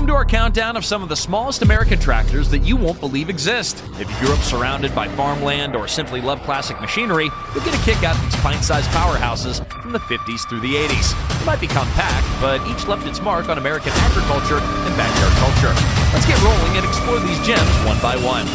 to our countdown of some of the smallest American tractors that you won't believe exist. If you grew up surrounded by farmland or simply love classic machinery, you'll get a kick out of these pint-sized powerhouses from the 50s through the 80s. They might be compact, but each left its mark on American agriculture and backyard culture. Let's get rolling and explore these gems one by one.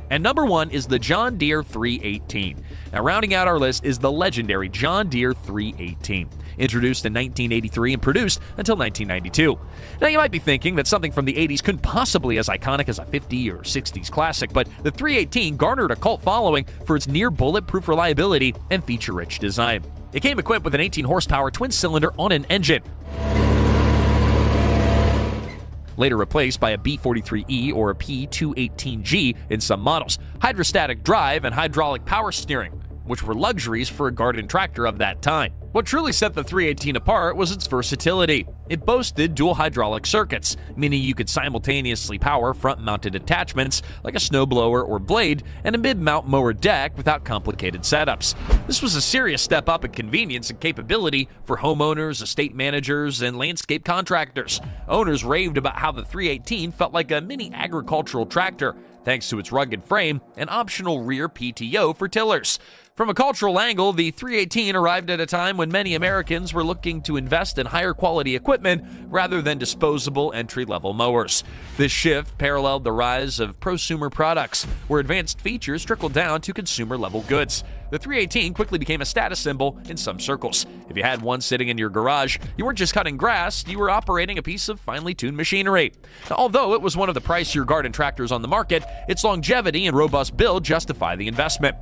And number one is the John Deere 318. Now, rounding out our list is the legendary John Deere 318, introduced in 1983 and produced until 1992. Now, you might be thinking that something from the 80s couldn't possibly be as iconic as a 50 or 60s classic, but the 318 garnered a cult following for its near bulletproof reliability and feature-rich design. It came equipped with an 18-horsepower twin-cylinder on-end engine, later replaced by a B43E or a P218G in some models, hydrostatic drive, and hydraulic power steering, which were luxuries for a garden tractor of that time. What truly set the 318 apart was its versatility. It boasted dual hydraulic circuits, meaning you could simultaneously power front-mounted attachments like a snowblower or blade and a mid-mount mower deck without complicated setups. This was a serious step up in convenience and capability for homeowners, estate managers, and landscape contractors. Owners raved about how the 318 felt like a mini agricultural tractor, thanks to its rugged frame and optional rear PTO for tillers. From a cultural angle, the 318 arrived at a time when many Americans were looking to invest in higher quality equipment rather than disposable entry-level mowers. This shift paralleled the rise of prosumer products, where advanced features trickled down to consumer-level goods. The 318 quickly became a status symbol in some circles. If you had one sitting in your garage, you weren't just cutting grass, you were operating a piece of finely tuned machinery. Now, although it was one of the pricier garden tractors on the market, its longevity and robust build justify the investment.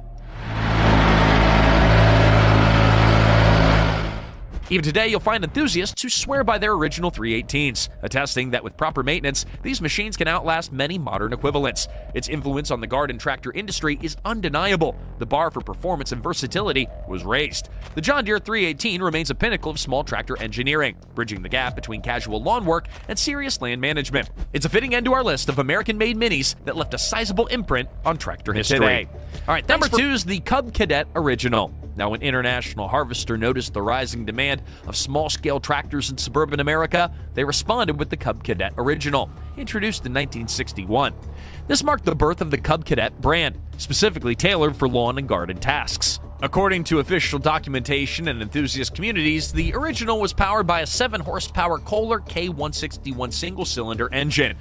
Even today, you'll find enthusiasts who swear by their original 318s, attesting that with proper maintenance, these machines can outlast many modern equivalents. Its influence on the garden tractor industry is undeniable. The bar for performance and versatility was raised. The John Deere 318 remains a pinnacle of small tractor engineering, bridging the gap between casual lawn work and serious land management. It's a fitting end to our list of American-made minis that left a sizable imprint on tractor history. Today. All right, number two is the Cub Cadet Original. Now, when International Harvester noticed the rising demand of small-scale tractors in suburban America, they responded with the Cub Cadet Original, introduced in 1961. This marked the birth of the Cub Cadet brand, specifically tailored for lawn and garden tasks. According to official documentation and enthusiast communities, the original was powered by a 7-horsepower Kohler K161 single-cylinder engine.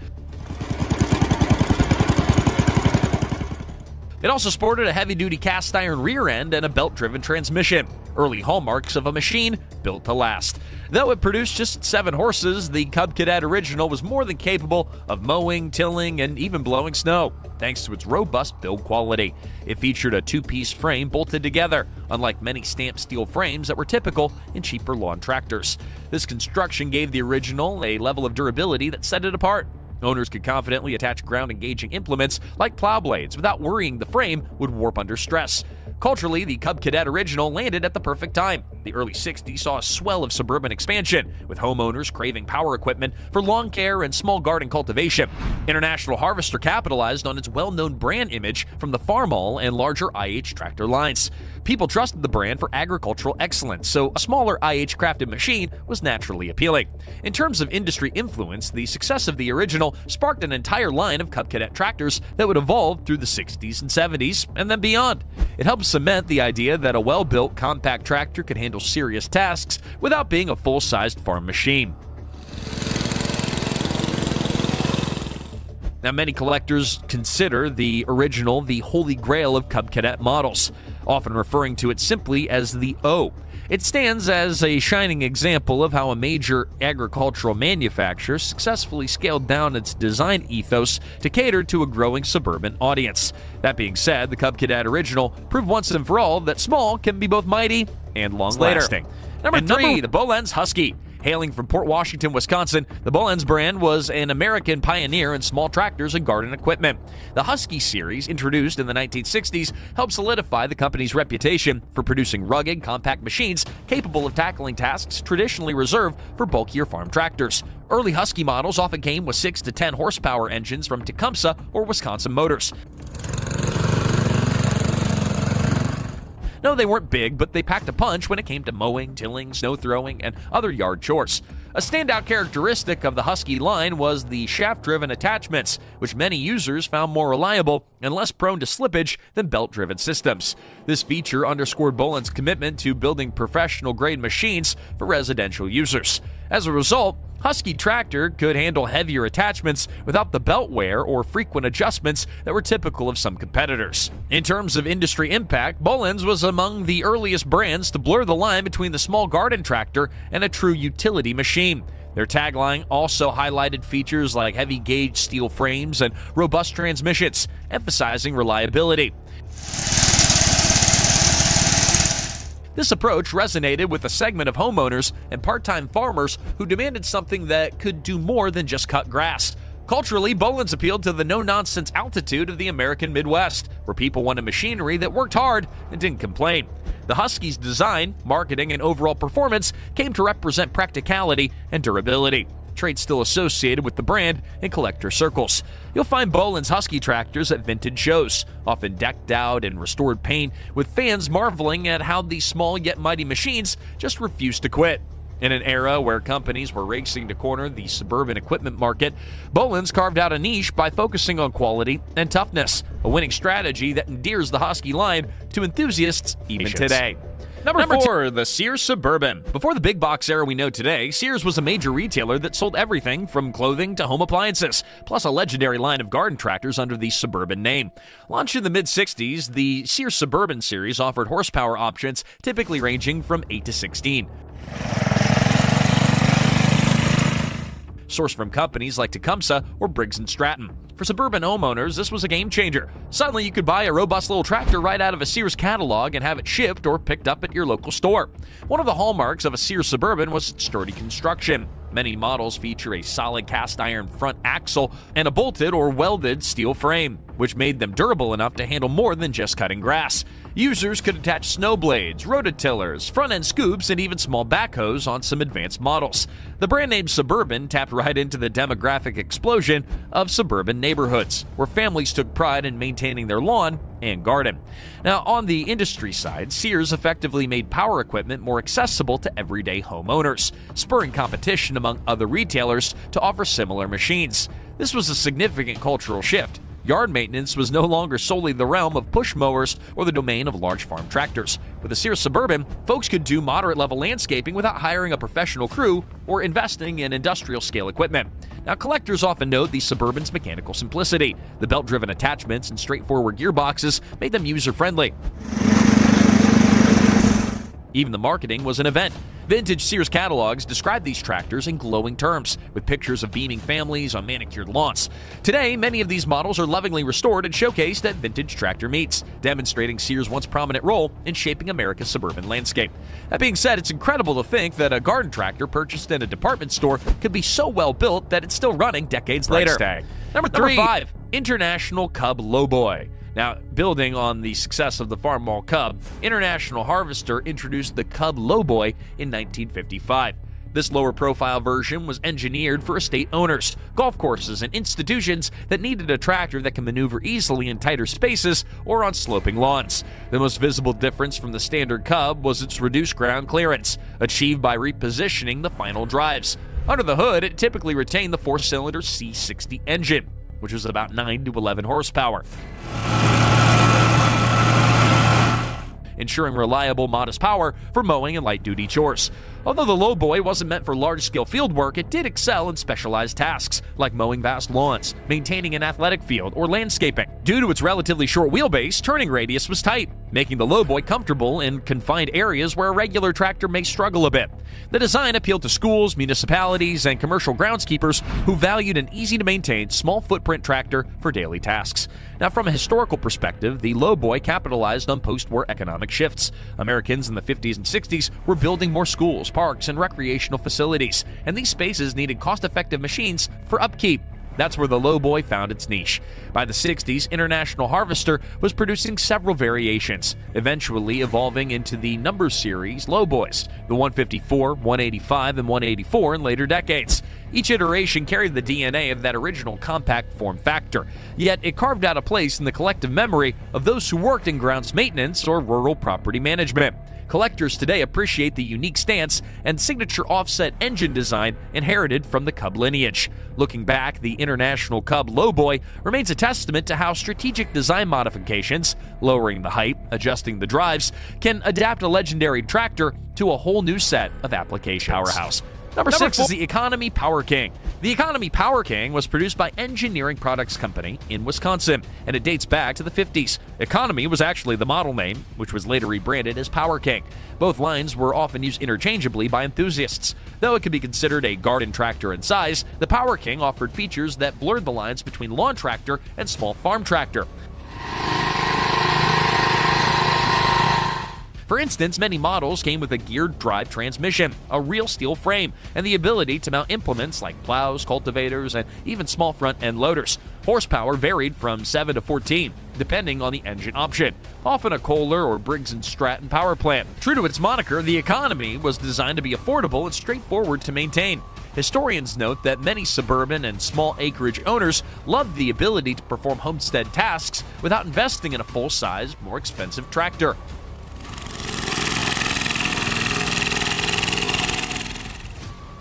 It also sported a heavy-duty cast-iron rear end and a belt-driven transmission, early hallmarks of a machine built to last. Though it produced just 7 horses, the Cub Cadet Original was more than capable of mowing, tilling, and even blowing snow, thanks to its robust build quality. It featured a 2-piece frame bolted together, unlike many stamped steel frames that were typical in cheaper lawn tractors. This construction gave the Original a level of durability that set it apart. Owners could confidently attach ground-engaging implements like plow blades without worrying the frame would warp under stress. Culturally, the Cub Cadet Original landed at the perfect time. The early 60s saw a swell of suburban expansion, with homeowners craving power equipment for lawn care and small garden cultivation. International Harvester capitalized on its well-known brand image from the Farmall and larger IH tractor lines. People trusted the brand for agricultural excellence, so a smaller IH-crafted machine was naturally appealing. In terms of industry influence, the success of the Original sparked an entire line of Cub Cadet tractors that would evolve through the 60s and 70s and then beyond. It helped cement the idea that a well-built, compact tractor could handle serious tasks without being a full-sized farm machine. Now, many collectors consider the Original the holy grail of Cub Cadet models, often referring to it simply as the O. It stands as a shining example of how a major agricultural manufacturer successfully scaled down its design ethos to cater to a growing suburban audience. That being said, the Cub Cadet Original proved once and for all that small can be both mighty and long-lasting. Number 3, the Bolens Husky. Hailing from Port Washington, Wisconsin, the Bolens brand was an American pioneer in small tractors and garden equipment. The Husky series, introduced in the 1960s, helped solidify the company's reputation for producing rugged, compact machines capable of tackling tasks traditionally reserved for bulkier farm tractors. Early Husky models often came with 6 to 10 horsepower engines from Tecumseh or Wisconsin Motors. No, they weren't big, but they packed a punch when it came to mowing, tilling, snow throwing, and other yard chores. A standout characteristic of the Husky line was the shaft-driven attachments, which many users found more reliable and less prone to slippage than belt-driven systems. This feature underscored Bolens' commitment to building professional-grade machines for residential users. As a result, Husky tractor could handle heavier attachments without the belt wear or frequent adjustments that were typical of some competitors. In terms of industry impact, Bolens was among the earliest brands to blur the line between the small garden tractor and a true utility machine. Their tagline also highlighted features like heavy-gauge steel frames and robust transmissions, emphasizing reliability. This approach resonated with a segment of homeowners and part-time farmers who demanded something that could do more than just cut grass. Culturally, Bolens appealed to the no-nonsense altitude of the American Midwest, where people wanted machinery that worked hard and didn't complain. The Husky's design, marketing, and overall performance came to represent practicality and durability, traits still associated with the brand in collector circles. You'll find Bolens Husky tractors at vintage shows, often decked out in restored paint, with fans marveling at how these small yet mighty machines just refuse to quit. In an era where companies were racing to corner the suburban equipment market, Bolens carved out a niche by focusing on quality and toughness, a winning strategy that endears the Husky line to enthusiasts even today. Number 4, the Sears Suburban. Before the big box era we know today, Sears was a major retailer that sold everything from clothing to home appliances, plus a legendary line of garden tractors under the Suburban name. Launched in the mid-60s, the Sears Suburban series offered horsepower options typically ranging from 8 to 16. Sourced from companies like Tecumseh or Briggs & Stratton. For suburban homeowners, this was a game changer. Suddenly, you could buy a robust little tractor right out of a Sears catalog and have it shipped or picked up at your local store. One of the hallmarks of a Sears Suburban was its sturdy construction. Many models feature a solid cast iron front axle and a bolted or welded steel frame, which made them durable enough to handle more than just cutting grass. Users could attach snow blades, rototillers, front-end scoops, and even small backhoes on some advanced models. The brand name Suburban tapped right into the demographic explosion of suburban neighborhoods, where families took pride in maintaining their lawn and garden. Now, on the industry side, Sears effectively made power equipment more accessible to everyday homeowners, spurring competition among other retailers to offer similar machines. This was a significant cultural shift. Yard maintenance was no longer solely the realm of push mowers or the domain of large farm tractors. With the Sears Suburban, folks could do moderate-level landscaping without hiring a professional crew or investing in industrial-scale equipment. Now, collectors often note the Suburban's mechanical simplicity. The belt-driven attachments and straightforward gearboxes made them user-friendly. Even the marketing was an event. Vintage Sears catalogs describe these tractors in glowing terms, with pictures of beaming families on manicured lawns. Today, many of these models are lovingly restored and showcased at vintage tractor meets, demonstrating Sears' once prominent role in shaping America's suburban landscape. That being said, it's incredible to think that a garden tractor purchased in a department store could be so well built that it's still running decades later. Number 5, International Cub Lo-boy. Now, building on the success of the Farmall Cub, International Harvester introduced the Cub Lo-boy in 1955. This lower-profile version was engineered for estate owners, golf courses, and institutions that needed a tractor that can maneuver easily in tighter spaces or on sloping lawns. The most visible difference from the standard Cub was its reduced ground clearance, achieved by repositioning the final drives. Under the hood, it typically retained the 4-cylinder C60 engine, which was about 9 to 11 horsepower, ensuring reliable, modest power for mowing and light-duty chores. Although the Lo-boy wasn't meant for large-scale field work, it did excel in specialized tasks, like mowing vast lawns, maintaining an athletic field, or landscaping. Due to its relatively short wheelbase, turning radius was tight, making the Lo-boy comfortable in confined areas where a regular tractor may struggle a bit. The design appealed to schools, municipalities, and commercial groundskeepers who valued an easy-to-maintain, small-footprint tractor for daily tasks. Now, from a historical perspective, the Lo-boy capitalized on post-war economic shifts. Americans in the 50s and 60s were building more schools, parks, and recreational facilities, and these spaces needed cost-effective machines for upkeep. That's where the Lo-boy found its niche. By the 60s, International Harvester was producing several variations, eventually evolving into the number series Lo-boys, the 154, 185, and 184 in later decades. Each iteration carried the DNA of that original compact form factor, yet it carved out a place in the collective memory of those who worked in grounds maintenance or rural property management. Collectors today appreciate the unique stance and signature offset engine design inherited from the Cub lineage. Looking back, the International Cub Lo-boy remains a testament to how strategic design modifications, lowering the height, adjusting the drives, can adapt a legendary tractor to a whole new set of applications. Powerhouse. Number 6 is the Economy Power King. The Economy Power King was produced by Engineering Products Company in Wisconsin, and it dates back to the 50s. Economy was actually the model name, which was later rebranded as Power King. Both lines were often used interchangeably by enthusiasts. Though it could be considered a garden tractor in size, the Power King offered features that blurred the lines between lawn tractor and small farm tractor. For instance, many models came with a geared drive transmission, a real steel frame, and the ability to mount implements like plows, cultivators, and even small front-end loaders. Horsepower varied from 7 to 14, depending on the engine option, often a Kohler or Briggs & Stratton power plant. True to its moniker, the Economy was designed to be affordable and straightforward to maintain. Historians note that many suburban and small acreage owners loved the ability to perform homestead tasks without investing in a full-size, more expensive tractor.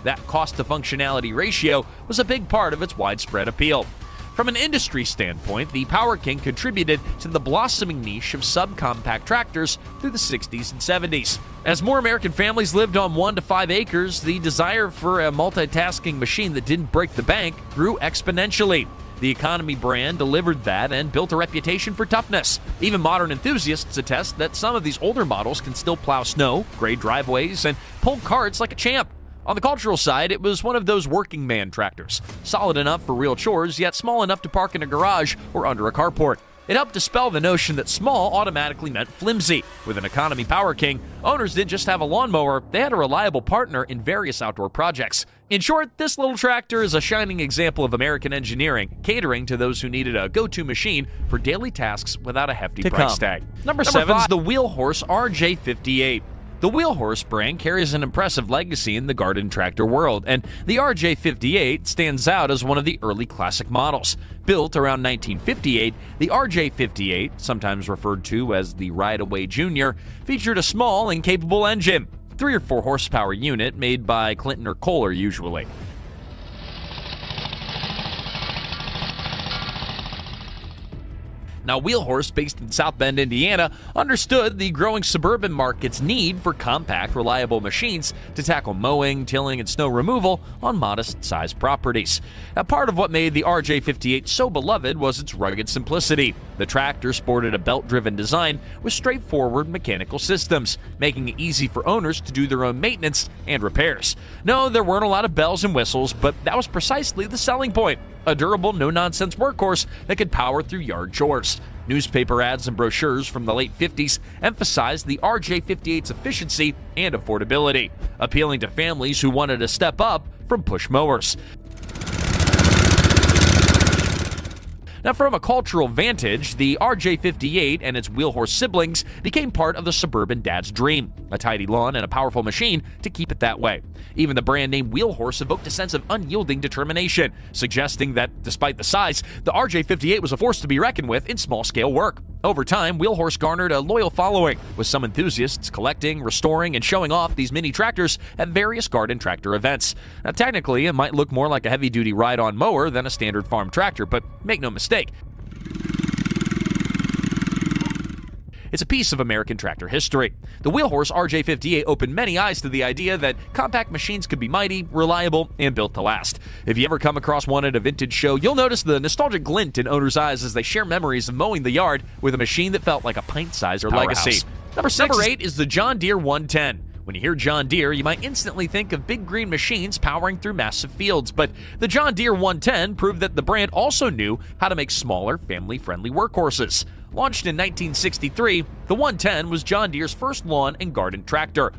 That cost-to-functionality ratio was a big part of its widespread appeal. From an industry standpoint, the Power King contributed to the blossoming niche of subcompact tractors through the 60s and 70s. As more American families lived on 1 to 5 acres, the desire for a multitasking machine that didn't break the bank grew exponentially. The Economy brand delivered that and built a reputation for toughness. Even modern enthusiasts attest that some of these older models can still plow snow, grade driveways, and pull carts like a champ. On the cultural side, it was one of those working man tractors, solid enough for real chores, yet small enough to park in a garage or under a carport. It helped dispel the notion that small automatically meant flimsy. With an Economy Power King, owners didn't just have a lawnmower, they had a reliable partner in various outdoor projects. In short, this little tractor is a shining example of American engineering, catering to those who needed a go-to machine for daily tasks without a hefty price tag. Number 7 is the Wheelhorse RJ58. The Wheelhorse brand carries an impressive legacy in the garden tractor world, and the RJ58 stands out as one of the early classic models. Built around 1958, the RJ58, sometimes referred to as the Ride-Away Junior, featured a small and capable engine, 3 or 4 horsepower unit made by Clinton or Kohler usually. Now, Wheelhorse, based in South Bend, Indiana, understood the growing suburban market's need for compact, reliable machines to tackle mowing, tilling, and snow removal on modest-sized properties. Now, part of what made the RJ58 so beloved was its rugged simplicity. The tractor sported a belt-driven design with straightforward mechanical systems, making it easy for owners to do their own maintenance and repairs. No, there weren't a lot of bells and whistles, but that was precisely the selling point. A durable, no-nonsense workhorse that could power through yard chores. Newspaper ads and brochures from the late 50s emphasized the RJ58's efficiency and affordability, appealing to families who wanted to step up from push mowers. Now, from a cultural vantage, the RJ58 and its Wheelhorse siblings became part of the suburban dad's dream, a tidy lawn and a powerful machine to keep it that way. Even the brand name Wheelhorse evoked a sense of unyielding determination, suggesting that, despite the size, the RJ58 was a force to be reckoned with in small-scale work. Over time, Wheelhorse garnered a loyal following, with some enthusiasts collecting, restoring, and showing off these mini tractors at various garden tractor events. Now, technically, it might look more like a heavy-duty ride-on mower than a standard farm tractor, but make no mistake, it's a piece of American tractor history. The Wheelhorse RJ58 opened many eyes to the idea that compact machines could be mighty, reliable, and built to last. If you ever come across one at a vintage show, you'll notice the nostalgic glint in owners' eyes as they share memories of mowing the yard with a machine that felt like a pint-sized legacy. Number 8 is the John Deere 110. When you hear John Deere, you might instantly think of big green machines powering through massive fields, but the John Deere 110 proved that the brand also knew how to make smaller, family-friendly workhorses. Launched in 1963, the 110 was John Deere's first lawn and garden tractor.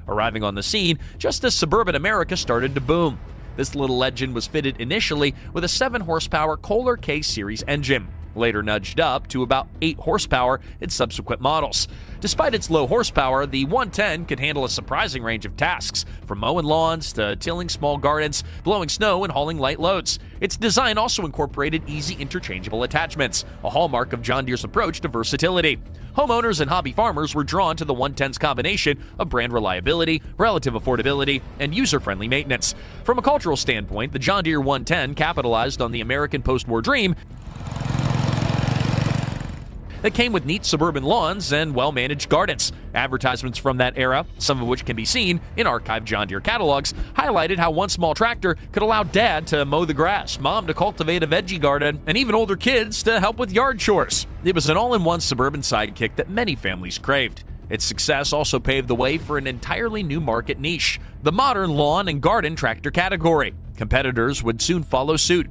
Arriving on the scene just as suburban America started to boom. This little legend was fitted initially with a 7-horsepower Kohler K-Series engine. later nudged up to about 8 horsepower in subsequent models. Despite its low horsepower, the 110 could handle a surprising range of tasks, from mowing lawns to tilling small gardens, blowing snow, and hauling light loads. Its design also incorporated easy interchangeable attachments, a hallmark of John Deere's approach to versatility. Homeowners and hobby farmers were drawn to the 110's combination of brand reliability, relative affordability, and user-friendly maintenance. From a cultural standpoint, the John Deere 110 capitalized on the American post-war dream that came with neat suburban lawns and well-managed gardens. Advertisements from that era, some of which can be seen in archived John Deere catalogs, highlighted how one small tractor could allow Dad to mow the grass, Mom to cultivate a veggie garden, and even older kids to help with yard chores. It was an all-in-one suburban sidekick that many families craved. Its success also paved the way for an entirely new market niche, the modern lawn and garden tractor category. Competitors would soon follow suit,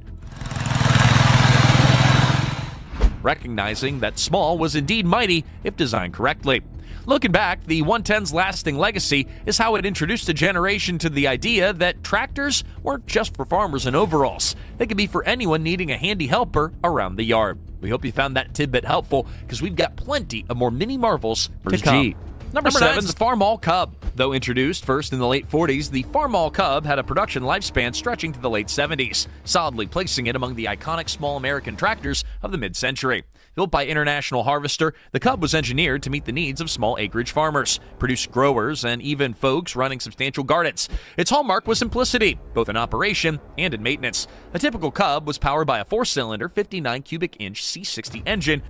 recognizing that small was indeed mighty if designed correctly. Looking back, the 110's lasting legacy is how it introduced a generation to the idea that tractors weren't just for farmers in overalls. They could be for anyone needing a handy helper around the yard. We hope you found that tidbit helpful, because we've got plenty of more mini marvels to come. Number 7 is the Farmall Cub. Though introduced first in the late 40s, the Farmall Cub had a production lifespan stretching to the late 70s, solidly placing it among the iconic small American tractors of the mid-century. Built by International Harvester, the Cub was engineered to meet the needs of small acreage farmers, produce growers, and even folks running substantial gardens. Its hallmark was simplicity, both in operation and in maintenance. A typical Cub was powered by a 4-cylinder, 59 cubic inch C60 engine,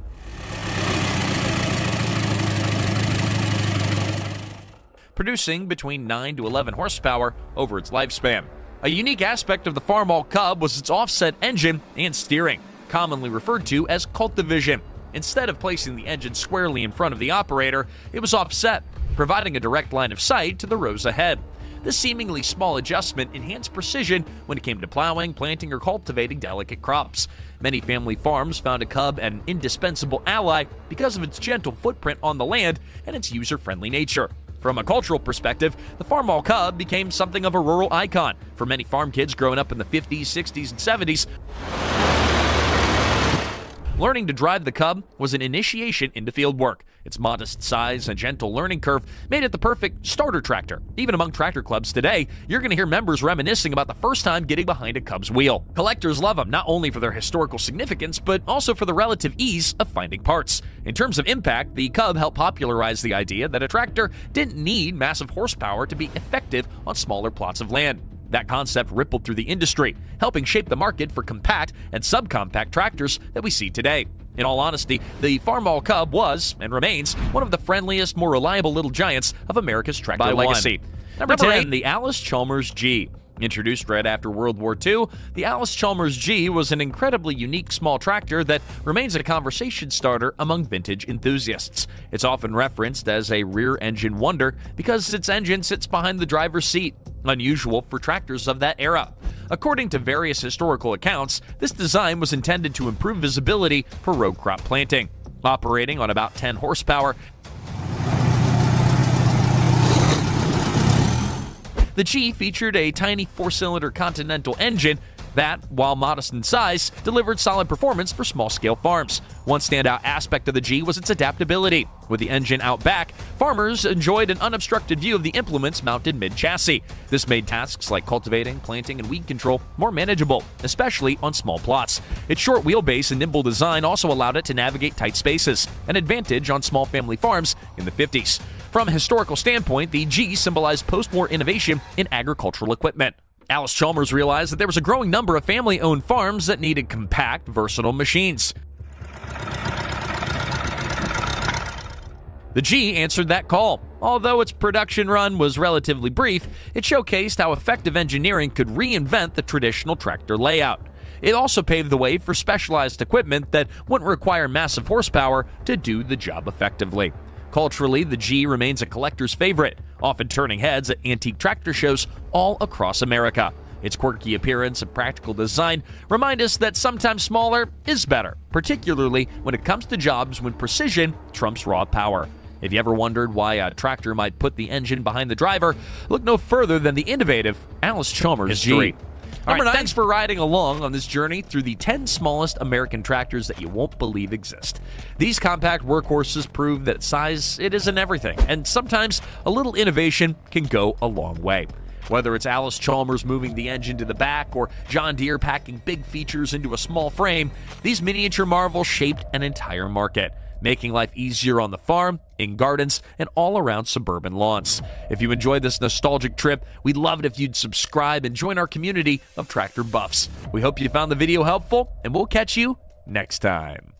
producing between 9 to 11 horsepower over its lifespan. A unique aspect of the Farmall Cub was its offset engine and steering, commonly referred to as Cultivision. Instead of placing the engine squarely in front of the operator, it was offset, providing a direct line of sight to the rows ahead. This seemingly small adjustment enhanced precision when it came to plowing, planting, or cultivating delicate crops. Many family farms found a Cub an indispensable ally because of its gentle footprint on the land and its user-friendly nature. From a cultural perspective, the Farmall Cub became something of a rural icon for many farm kids growing up in the 50s, 60s, and 70s. Learning to drive the Cub was an initiation into field work. Its modest size and gentle learning curve made it the perfect starter tractor. Even among tractor clubs today, you're going to hear members reminiscing about the first time getting behind a Cub's wheel. Collectors love them, not only for their historical significance, but also for the relative ease of finding parts. In terms of impact, the Cub helped popularize the idea that a tractor didn't need massive horsepower to be effective on smaller plots of land. That concept rippled through the industry, helping shape the market for compact and subcompact tractors that we see today. In all honesty, the Farmall Cub was, and remains, one of the friendliest, more reliable little giants of America's tractor legacy. Number 10, the Allis Chalmers G. Introduced right after World War II, the Allis Chalmers G was an incredibly unique small tractor that remains a conversation starter among vintage enthusiasts. It's often referenced as a rear-engine wonder because its engine sits behind the driver's seat, unusual for tractors of that era. According to various historical accounts, this design was intended to improve visibility for row crop planting. Operating on about 10 horsepower, the G featured a tiny 4-cylinder Continental engine that, while modest in size, delivered solid performance for small-scale farms. One standout aspect of the G was its adaptability. With the engine out back, farmers enjoyed an unobstructed view of the implements mounted mid-chassis. This made tasks like cultivating, planting, and weed control more manageable, especially on small plots. Its short wheelbase and nimble design also allowed it to navigate tight spaces, an advantage on small family farms in the 50s. From a historical standpoint, the G symbolized post-war innovation in agricultural equipment. Allis Chalmers realized that there was a growing number of family-owned farms that needed compact, versatile machines. The G answered that call. Although its production run was relatively brief, it showcased how effective engineering could reinvent the traditional tractor layout. It also paved the way for specialized equipment that wouldn't require massive horsepower to do the job effectively. Culturally, the G remains a collector's favorite, often turning heads at antique tractor shows all across America. Its quirky appearance and practical design remind us that sometimes smaller is better, particularly when it comes to jobs when precision trumps raw power. If you ever wondered why a tractor might put the engine behind the driver, look no further than the innovative Allis Chalmers G. All right, thanks for riding along on this journey through the 10 smallest American tractors that you won't believe exist. These compact workhorses prove that size, it isn't everything, and sometimes a little innovation can go a long way. Whether it's Allis Chalmers moving the engine to the back or John Deere packing big features into a small frame, these miniature marvels shaped an entire market, making life easier on the farm, in gardens, and all around suburban lawns. If you enjoyed this nostalgic trip, we'd love it if you'd subscribe and join our community of tractor buffs. We hope you found the video helpful, and we'll catch you next time.